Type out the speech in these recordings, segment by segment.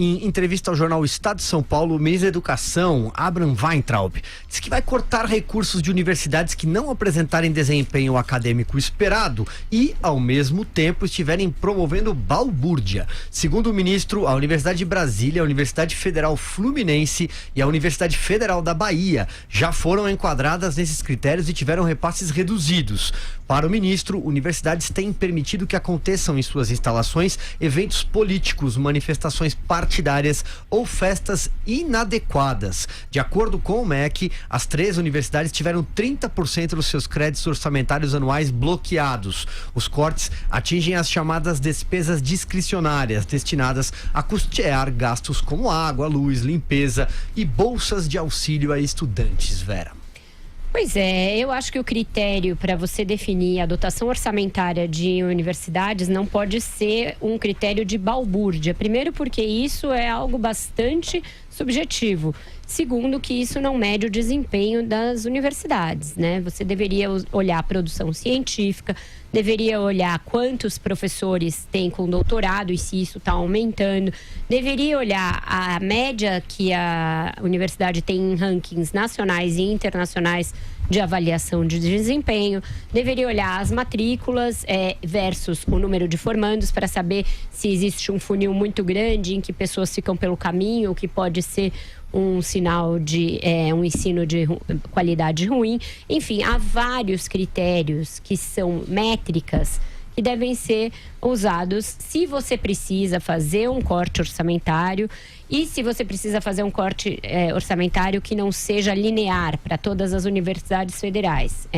Em entrevista ao jornal Estado de São Paulo, o ministro da Educação, Abraham Weintraub, disse que vai cortar recursos de universidades que não apresentarem desempenho acadêmico esperado e, ao mesmo tempo, estiverem promovendo balbúrdia. Segundo o ministro, a Universidade de Brasília, a Universidade Federal Fluminense e a Universidade Federal da Bahia já foram enquadradas nesses critérios e tiveram repasses reduzidos. Para o ministro, universidades têm permitido que aconteçam em suas instalações eventos políticos, manifestações partidárias ou festas inadequadas. De acordo com o MEC, as 3 universidades tiveram 30% dos seus créditos orçamentários anuais bloqueados. Os cortes atingem as chamadas despesas discricionárias, destinadas a custear gastos como água, luz, limpeza e bolsas de auxílio a estudantes. Vera. Pois é, eu acho que o critério para você definir a dotação orçamentária de universidades não pode ser um critério de balbúrdia. Primeiro, porque isso é algo bastante subjetivo. Segundo, que isso não mede o desempenho das universidades, né? Você deveria olhar a produção científica, deveria olhar quantos professores tem com doutorado e se isso está aumentando, deveria olhar a média que a universidade tem em rankings nacionais e internacionais de avaliação de desempenho, deveria olhar as matrículas versus o número de formandos para saber se existe um funil muito grande em que pessoas ficam pelo caminho, o que pode ser um sinal de um ensino de qualidade ruim. Enfim, há vários critérios que são métricas que devem ser usados se você precisa fazer um corte orçamentário e se você precisa fazer um corte orçamentário que não seja linear para todas as universidades federais.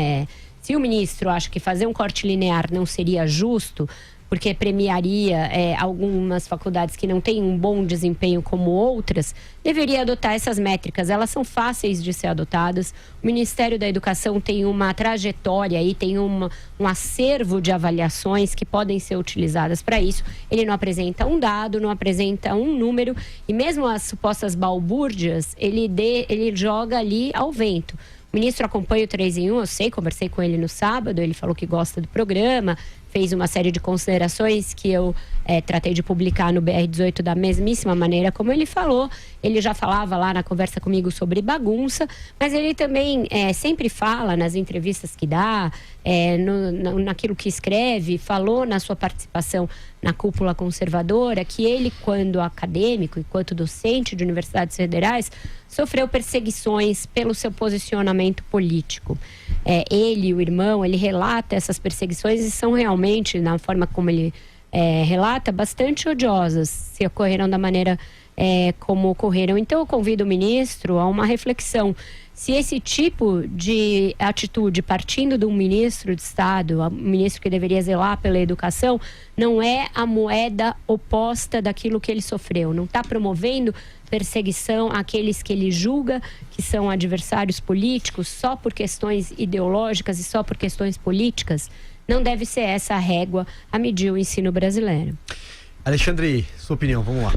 Se o ministro acha que fazer um corte linear não seria justo, porque premiaria algumas faculdades que não têm um bom desempenho como outras, deveria adotar essas métricas. Elas são fáceis de ser adotadas. O Ministério da Educação tem uma trajetória e tem um acervo de avaliações que podem ser utilizadas para isso. Ele não apresenta um dado, não apresenta um número, e mesmo as supostas balbúrdias, ele joga ali ao vento. O ministro acompanha o 3 em 1, eu sei, conversei com ele no sábado, ele falou que gosta do programa, fez uma série de considerações que eu tratei de publicar no BR18 da mesmíssima maneira como ele falou. Ele já falava lá na conversa comigo sobre bagunça, mas ele também sempre fala nas entrevistas que dá, naquilo que escreve, falou na sua participação na cúpula conservadora, que ele, quando acadêmico, enquanto docente de universidades federais, sofreu perseguições pelo seu posicionamento político. Ele e o irmão, ele relata essas perseguições e são realmente, na forma como ele relata, bastante odiosas, se ocorreram da maneira como ocorreram. Então eu convido o ministro a uma reflexão. Se esse tipo de atitude, partindo de um ministro de Estado, um ministro que deveria zelar pela educação, não é a moeda oposta daquilo que ele sofreu, não está promovendo perseguição àqueles que ele julga que são adversários políticos só por questões ideológicas e só por questões políticas, não deve ser essa a régua a medir o ensino brasileiro. Alexandre, sua opinião, vamos lá.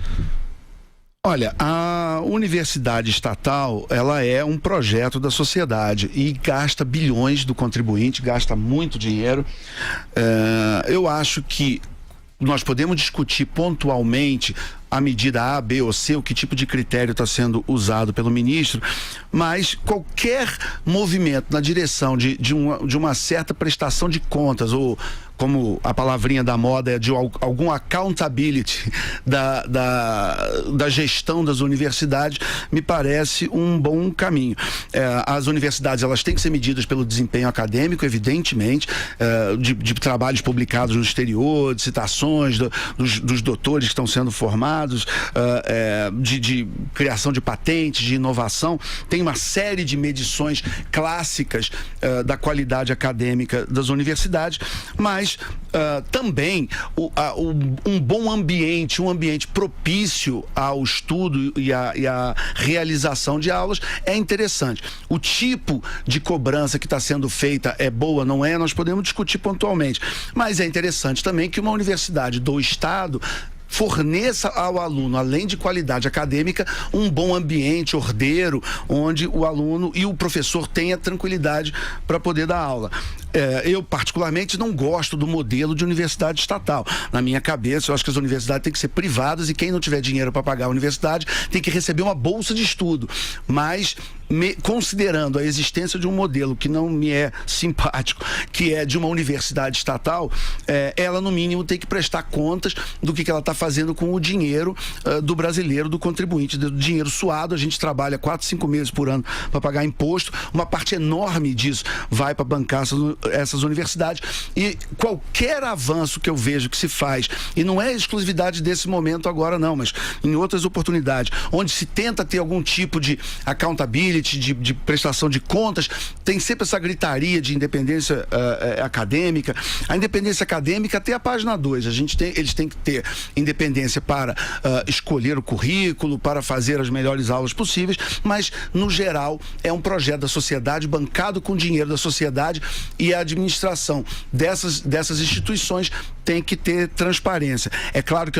Olha, a universidade estatal, ela é um projeto da sociedade e gasta bilhões do contribuinte, gasta muito dinheiro. Eu acho que nós podemos discutir pontualmente a medida A, B ou C, o que tipo de critério está sendo usado pelo ministro, mas qualquer movimento na direção de uma certa prestação de contas, ou como a palavrinha da moda é de algum accountability da gestão das universidades, me parece um bom caminho. As universidades, elas têm que ser medidas pelo desempenho acadêmico, evidentemente, de trabalhos publicados no exterior, de citações dos doutores que estão sendo formados, de criação de patentes, de inovação. Tem uma série de medições clássicas da qualidade acadêmica das universidades, mas também um bom ambiente, um ambiente propício ao estudo e à realização de aulas é interessante. O tipo de cobrança que está sendo feita é boa, não é? Nós podemos discutir pontualmente, mas é interessante também que uma universidade do Estado forneça ao aluno, além de qualidade acadêmica, um bom ambiente ordeiro, onde o aluno e o professor tenham tranquilidade para poder dar aula. eu particularmente não gosto do modelo de universidade estatal. Na minha cabeça, eu acho que as universidades têm que ser privadas e quem não tiver dinheiro para pagar a universidade tem que receber uma bolsa de estudo. Mas considerando a existência de um modelo que não me é simpático, que é de uma universidade estatal, ela no mínimo tem que prestar contas do que ela está fazendo com o dinheiro do brasileiro, do contribuinte, do dinheiro suado. A gente trabalha 4, 5 meses por ano para pagar imposto, uma parte enorme disso vai para bancar essas universidades, e qualquer avanço que eu vejo que se faz, e não é exclusividade desse momento agora não, mas em outras oportunidades, onde se tenta ter algum tipo de accountability, de prestação de contas, tem sempre essa gritaria de independência acadêmica. A independência acadêmica tem a página 2, eles têm que ter independência para escolher o currículo, para fazer as melhores aulas possíveis, mas no geral é um projeto da sociedade, bancado com dinheiro da sociedade, e a administração dessas instituições tem que ter transparência. É claro que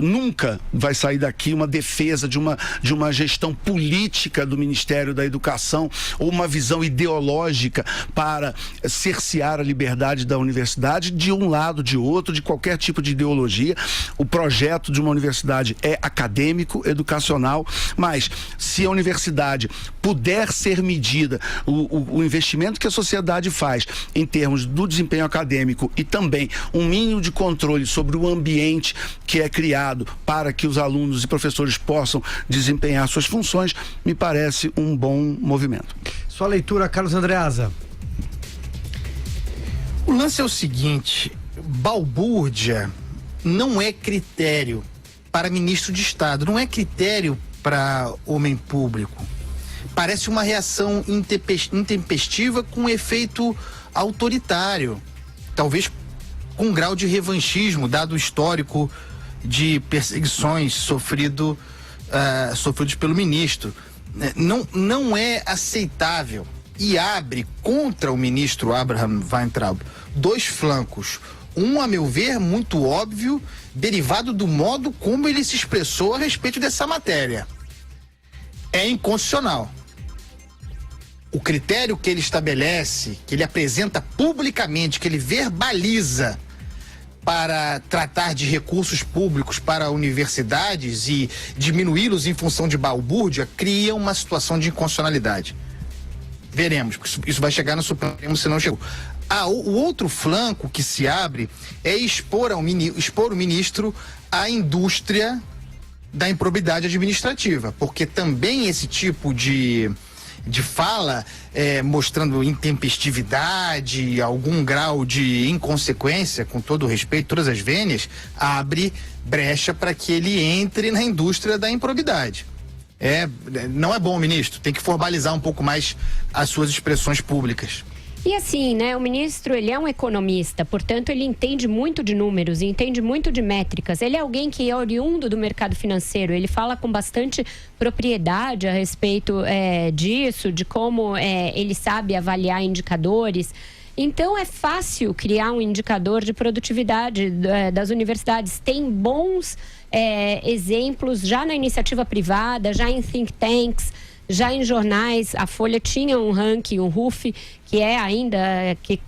nunca vai sair daqui uma defesa de uma gestão política do Ministério da Educação ou uma visão ideológica para cercear a liberdade da universidade de um lado, de outro, de qualquer tipo de ideologia. O projeto de uma universidade é acadêmico, educacional, mas se a universidade puder ser medida, o investimento que a sociedade faz em termos do desempenho acadêmico e também um mínimo de controle sobre o ambiente que é criado para que os alunos e professores possam desempenhar suas funções, me parece um bom movimento. Sua leitura, Carlos Andreasa. O lance é o seguinte: balbúrdia não é critério para ministro de Estado, não é critério para homem público. Parece uma reação intempestiva com efeito autoritário, talvez com um grau de revanchismo, dado o histórico de perseguições sofridos pelo ministro. Não é aceitável e abre contra o ministro Abraham Weintraub 2 flancos. Um, a meu ver, muito óbvio, derivado do modo como ele se expressou a respeito dessa matéria. É inconstitucional. O critério que ele estabelece, que ele apresenta publicamente, que ele verbaliza para tratar de recursos públicos para universidades e diminuí-los em função de balbúrdia, cria uma situação de inconstitucionalidade. Veremos, porque isso vai chegar no Supremo se não chegou. O outro flanco que se abre é expor o ministro à indústria da improbidade administrativa, porque também esse tipo de fala, mostrando intempestividade, algum grau de inconsequência, com todo o respeito, todas as vênias, abre brecha para que ele entre na indústria da improbidade. Não é bom, ministro, tem que formalizar um pouco mais as suas expressões públicas. E assim, né, o ministro, ele é um economista, portanto, ele entende muito de números, entende muito de métricas. Ele é alguém que é oriundo do mercado financeiro, ele fala com bastante propriedade a respeito disso, de como ele sabe avaliar indicadores. Então, é fácil criar um indicador de produtividade das universidades. Tem bons exemplos já na iniciativa privada, já em think tanks, já em jornais. A Folha tinha um ranking, um RUF, que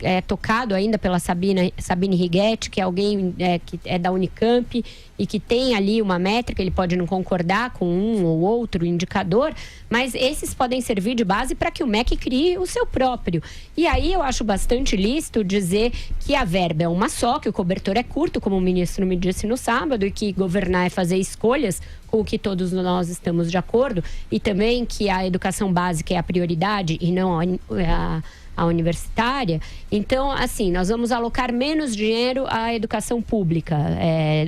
é tocado ainda pela Sabine Righetti, que é alguém que é da Unicamp e que tem ali uma métrica. Ele pode não concordar com um ou outro indicador, mas esses podem servir de base para que o MEC crie o seu próprio. E aí eu acho bastante lícito dizer que a verba é uma só, que o cobertor é curto, como o ministro me disse no sábado, e que governar é fazer escolhas com o que todos nós estamos de acordo, e também que a educação básica é a prioridade e não a universitária. Então, assim, nós vamos alocar menos dinheiro à educação pública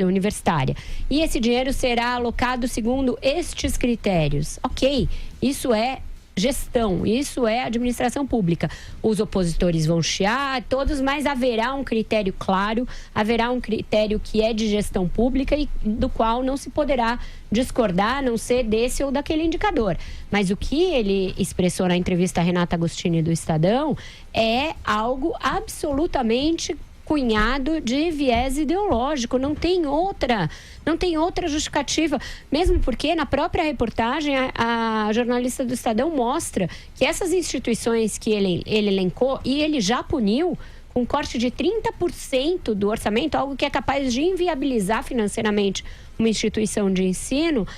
universitária. E esse dinheiro será alocado segundo estes critérios. Ok, isso é gestão, isso é administração pública. Os opositores vão chiar, todos, mas haverá um critério claro, haverá um critério que é de gestão pública e do qual não se poderá discordar, a não ser desse ou daquele indicador. Mas o que ele expressou na entrevista a Renata Agostini do Estadão é algo absolutamente cunhado de viés ideológico. Não tem outra justificativa. Mesmo porque na própria reportagem a jornalista do Estadão mostra que essas instituições que ele elencou e ele já puniu com um corte de 30% do orçamento, algo que é capaz de inviabilizar financeiramente uma instituição de ensino,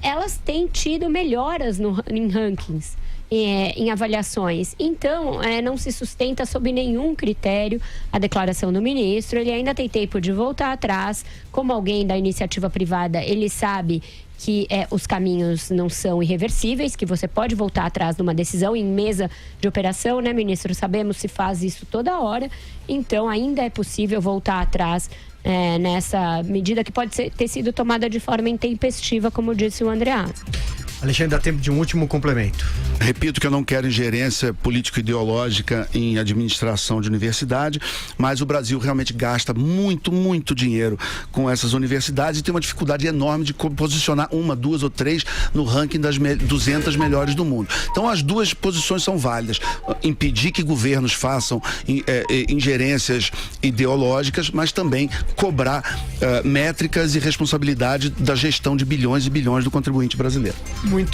elas têm tido melhoras em rankings, em avaliações. Então, não se sustenta sob nenhum critério a declaração do ministro. Ele ainda tem tempo de voltar atrás. Como alguém da iniciativa privada, ele sabe que os caminhos não são irreversíveis, que você pode voltar atrás numa decisão em mesa de operação, né, ministro? Sabemos se faz isso toda hora, então ainda é possível voltar atrás nessa medida que pode ter sido tomada de forma intempestiva, como disse o Andreasa. Alexandre, dá tempo de um último complemento. Repito que eu não quero ingerência político-ideológica em administração de universidade, mas o Brasil realmente gasta muito, muito dinheiro com essas universidades e tem uma dificuldade enorme de posicionar uma, duas ou três no ranking das 200 melhores do mundo. Então as duas posições são válidas. Impedir que governos façam ingerências ideológicas, mas também cobrar métricas e responsabilidade da gestão de bilhões e bilhões do contribuinte brasileiro. Muito